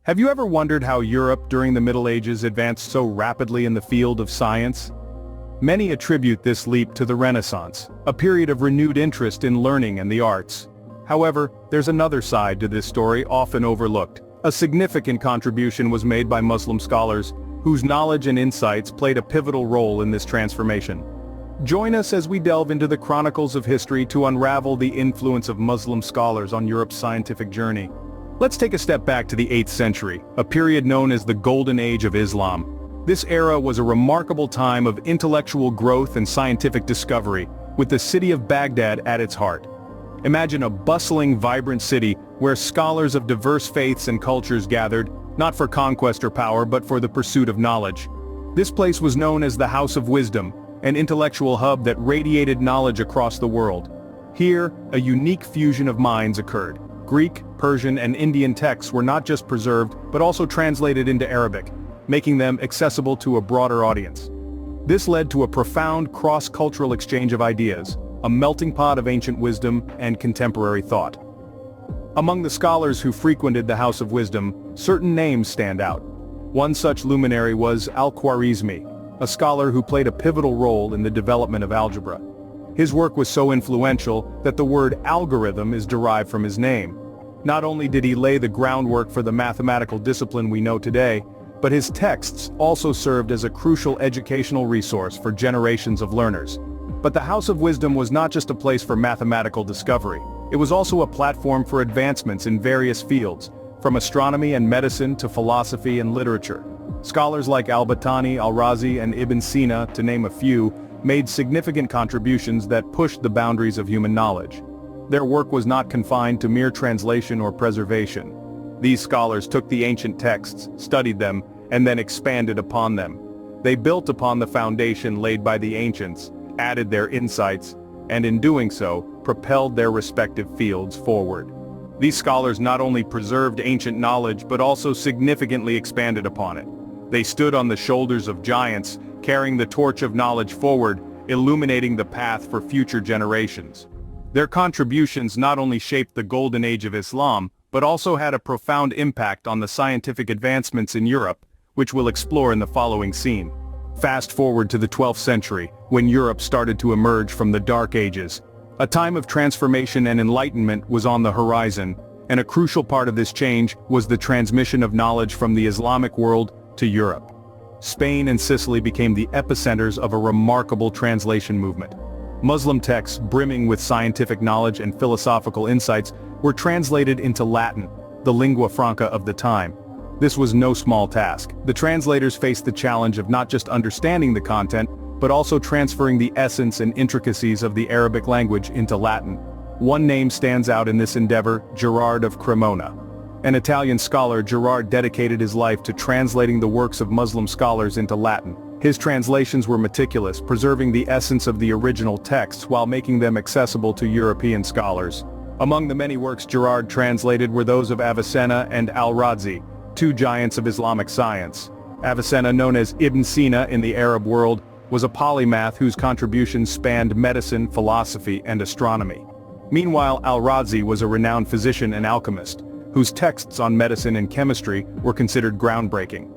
Have you ever wondered how Europe during the Middle Ages advanced so rapidly in the field of science? Many attribute this leap to the Renaissance, a period of renewed interest in learning and the arts. However, there's another side to this story often overlooked. A significant contribution was made by Muslim scholars, whose knowledge and insights played a pivotal role in this transformation. Join us as we delve into the chronicles of history to unravel the influence of Muslim scholars on Europe's scientific journey. Let's take a step back to the 8th century, a period known as the Golden Age of Islam. This era was a remarkable time of intellectual growth and scientific discovery, with the city of Baghdad at its heart. Imagine a bustling, vibrant city where scholars of diverse faiths and cultures gathered, not for conquest or power but for the pursuit of knowledge. This place was known as the House of Wisdom, an intellectual hub that radiated knowledge across the world. Here, a unique fusion of minds occurred. Greek, Persian, and Indian texts were not just preserved but also translated into Arabic, making them accessible to a broader audience. This led to a profound cross-cultural exchange of ideas, a melting pot of ancient wisdom and contemporary thought. Among the scholars who frequented the House of Wisdom, certain names stand out. One such luminary was Al-Khwarizmi, a scholar who played a pivotal role in the development of algebra. His work was so influential that the word algorithm is derived from his name. Not only did he lay the groundwork for the mathematical discipline we know today, but his texts also served as a crucial educational resource for generations of learners. But the House of Wisdom was not just a place for mathematical discovery. It was also a platform for advancements in various fields, from astronomy and medicine to philosophy and literature. Scholars like al-Battani, al-Razi, and Ibn Sina, to name a few, made significant contributions that pushed the boundaries of human knowledge. Their work was not confined to mere translation or preservation. These scholars took the ancient texts, studied them, and then expanded upon them. They built upon the foundation laid by the ancients, added their insights, and in doing so, propelled their respective fields forward. These scholars not only preserved ancient knowledge but also significantly expanded upon it. They stood on the shoulders of giants, carrying the torch of knowledge forward, illuminating the path for future generations. Their contributions not only shaped the Golden Age of Islam, but also had a profound impact on the scientific advancements in Europe, which we'll explore in the following scene. Fast forward to the 12th century, when Europe started to emerge from the Dark Ages. A time of transformation and enlightenment was on the horizon, and a crucial part of this change was the transmission of knowledge from the Islamic world to Europe. Spain and Sicily became the epicenters of a remarkable translation movement. Muslim texts brimming with scientific knowledge and philosophical insights were translated into Latin, the lingua franca of the time. This was no small task. The translators faced the challenge of not just understanding the content, but also transferring the essence and intricacies of the Arabic language into Latin. One name stands out in this endeavor: Gerard of Cremona. An Italian scholar, Gerard dedicated his life to translating the works of Muslim scholars into Latin. His translations were meticulous, preserving the essence of the original texts while making them accessible to European scholars. Among the many works Gerard translated were those of Avicenna and al-Razi, two giants of Islamic science. Avicenna, known as Ibn Sina in the Arab world, was a polymath whose contributions spanned medicine, philosophy, and astronomy. Meanwhile, al-Razi was a renowned physician and alchemist, whose texts on medicine and chemistry were considered groundbreaking.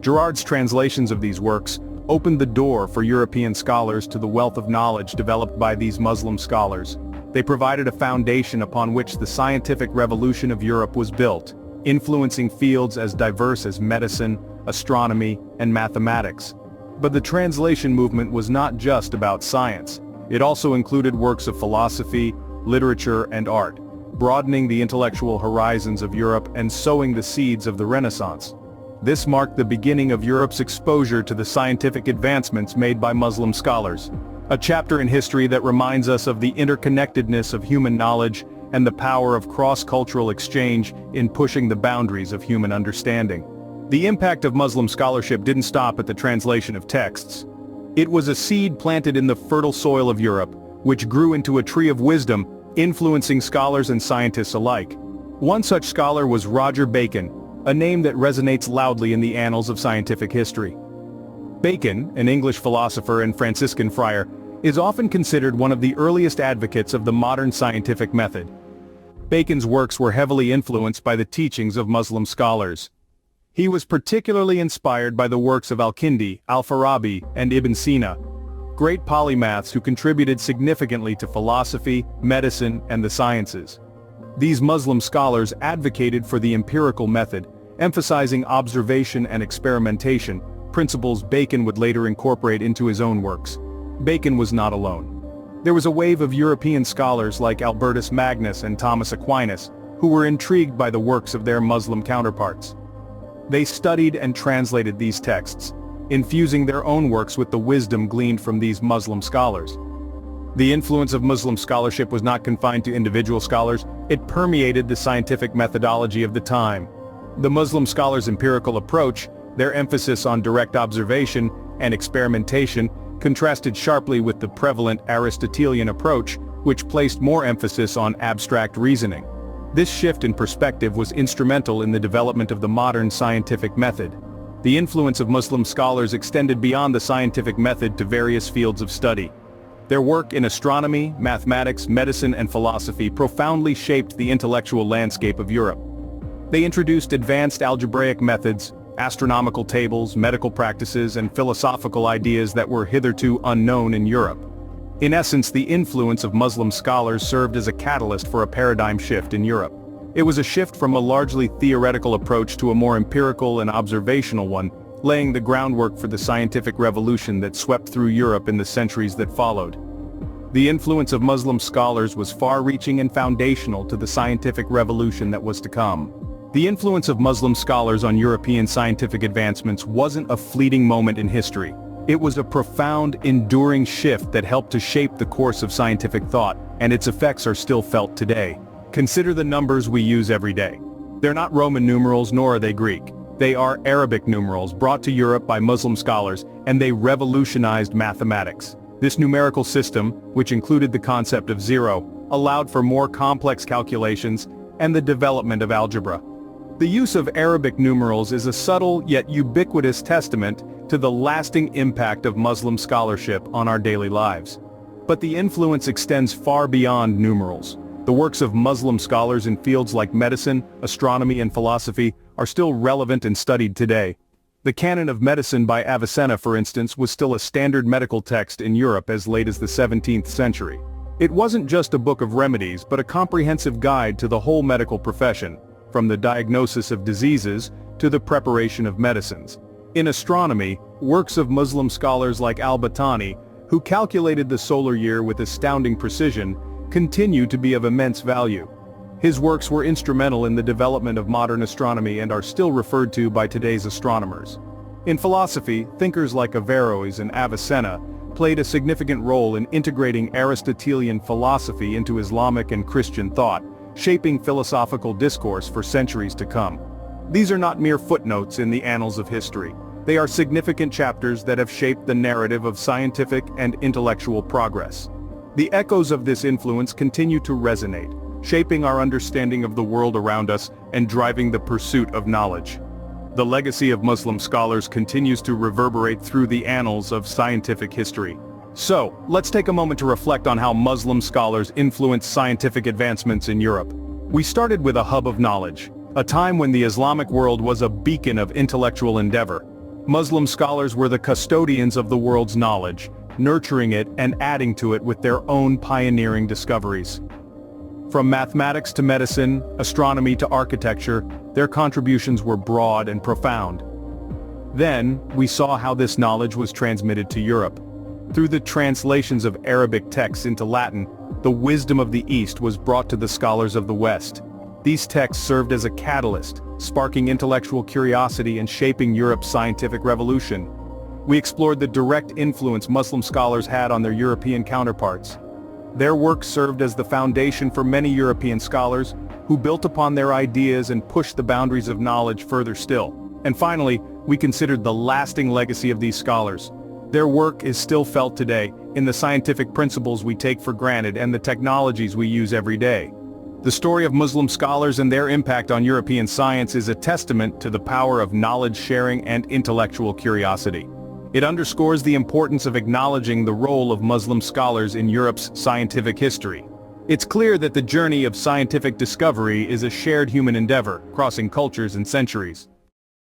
Gerard's translations of these works opened the door for European scholars to the wealth of knowledge developed by these Muslim scholars. They provided a foundation upon which the scientific revolution of Europe was built, influencing fields as diverse as medicine, astronomy, and mathematics. But the translation movement was not just about science. It also included works of philosophy, literature, and art, broadening the intellectual horizons of Europe and sowing the seeds of the Renaissance. This marked the beginning of Europe's exposure to the scientific advancements made by Muslim scholars. A chapter in history that reminds us of the interconnectedness of human knowledge and the power of cross-cultural exchange in pushing the boundaries of human understanding. The impact of Muslim scholarship didn't stop at the translation of texts. It was a seed planted in the fertile soil of Europe, which grew into a tree of wisdom, influencing scholars and scientists alike. One such scholar was Roger Bacon, a name that resonates loudly in the annals of scientific history. Bacon, an English philosopher and Franciscan friar, is often considered one of the earliest advocates of the modern scientific method. Bacon's works were heavily influenced by the teachings of Muslim scholars. He was particularly inspired by the works of Al-Kindi, Al-Farabi, and Ibn Sina, great polymaths who contributed significantly to philosophy, medicine, and the sciences. These Muslim scholars advocated for the empirical method, emphasizing observation and experimentation, principles Bacon would later incorporate into his own works. Bacon was not alone. There was a wave of European scholars like Albertus Magnus and Thomas Aquinas, who were intrigued by the works of their Muslim counterparts. They studied and translated these texts, infusing their own works with the wisdom gleaned from these Muslim scholars. The influence of Muslim scholarship was not confined to individual scholars, it permeated the scientific methodology of the time. The Muslim scholars' empirical approach, their emphasis on direct observation and experimentation, contrasted sharply with the prevalent Aristotelian approach, which placed more emphasis on abstract reasoning. This shift in perspective was instrumental in the development of the modern scientific method. The influence of Muslim scholars extended beyond the scientific method to various fields of study. Their work in astronomy, mathematics, medicine, and philosophy profoundly shaped the intellectual landscape of Europe. They introduced advanced algebraic methods, astronomical tables, medical practices, and philosophical ideas that were hitherto unknown in Europe. In essence, the influence of Muslim scholars served as a catalyst for a paradigm shift in Europe. It was a shift from a largely theoretical approach to a more empirical and observational one, laying the groundwork for the scientific revolution that swept through Europe in the centuries that followed. The influence of Muslim scholars was far-reaching and foundational to the scientific revolution that was to come. The influence of Muslim scholars on European scientific advancements wasn't a fleeting moment in history. It was a profound, enduring shift that helped to shape the course of scientific thought, and its effects are still felt today. Consider the numbers we use every day. They're not Roman numerals nor are they Greek. They are Arabic numerals brought to Europe by Muslim scholars, and they revolutionized mathematics. This numerical system, which included the concept of zero, allowed for more complex calculations and the development of algebra. The use of Arabic numerals is a subtle yet ubiquitous testament to the lasting impact of Muslim scholarship on our daily lives. But the influence extends far beyond numerals. The works of Muslim scholars in fields like medicine, astronomy, and philosophy are still relevant and studied today. The Canon of Medicine by Avicenna, for instance, was still a standard medical text in Europe as late as the 17th century. It wasn't just a book of remedies but a comprehensive guide to the whole medical profession, from the diagnosis of diseases to the preparation of medicines. In astronomy, works of Muslim scholars like al-Battani, who calculated the solar year with astounding precision, continue to be of immense value. His works were instrumental in the development of modern astronomy and are still referred to by today's astronomers. In philosophy, thinkers like Averroes and Avicenna played a significant role in integrating Aristotelian philosophy into Islamic and Christian thought, shaping philosophical discourse for centuries to come. These are not mere footnotes in the annals of history. They are significant chapters that have shaped the narrative of scientific and intellectual progress. The echoes of this influence continue to resonate, shaping our understanding of the world around us and driving the pursuit of knowledge. The legacy of Muslim scholars continues to reverberate through the annals of scientific history. So, let's take a moment to reflect on how Muslim scholars influenced scientific advancements in Europe. We started with a hub of knowledge, a time when the Islamic world was a beacon of intellectual endeavor. Muslim scholars were the custodians of the world's knowledge, nurturing it and adding to it with their own pioneering discoveries. From mathematics to medicine, astronomy to architecture, their contributions were broad and profound. Then, we saw how this knowledge was transmitted to Europe. Through the translations of Arabic texts into Latin, the wisdom of the East was brought to the scholars of the West. These texts served as a catalyst, sparking intellectual curiosity and shaping Europe's scientific revolution. We explored the direct influence Muslim scholars had on their European counterparts. Their work served as the foundation for many European scholars, who built upon their ideas and pushed the boundaries of knowledge further still. And finally, we considered the lasting legacy of these scholars. Their work is still felt today, in the scientific principles we take for granted and the technologies we use every day. The story of Muslim scholars and their impact on European science is a testament to the power of knowledge sharing and intellectual curiosity. It underscores the importance of acknowledging the role of Muslim scholars in Europe's scientific history. It's clear that the journey of scientific discovery is a shared human endeavor, crossing cultures and centuries.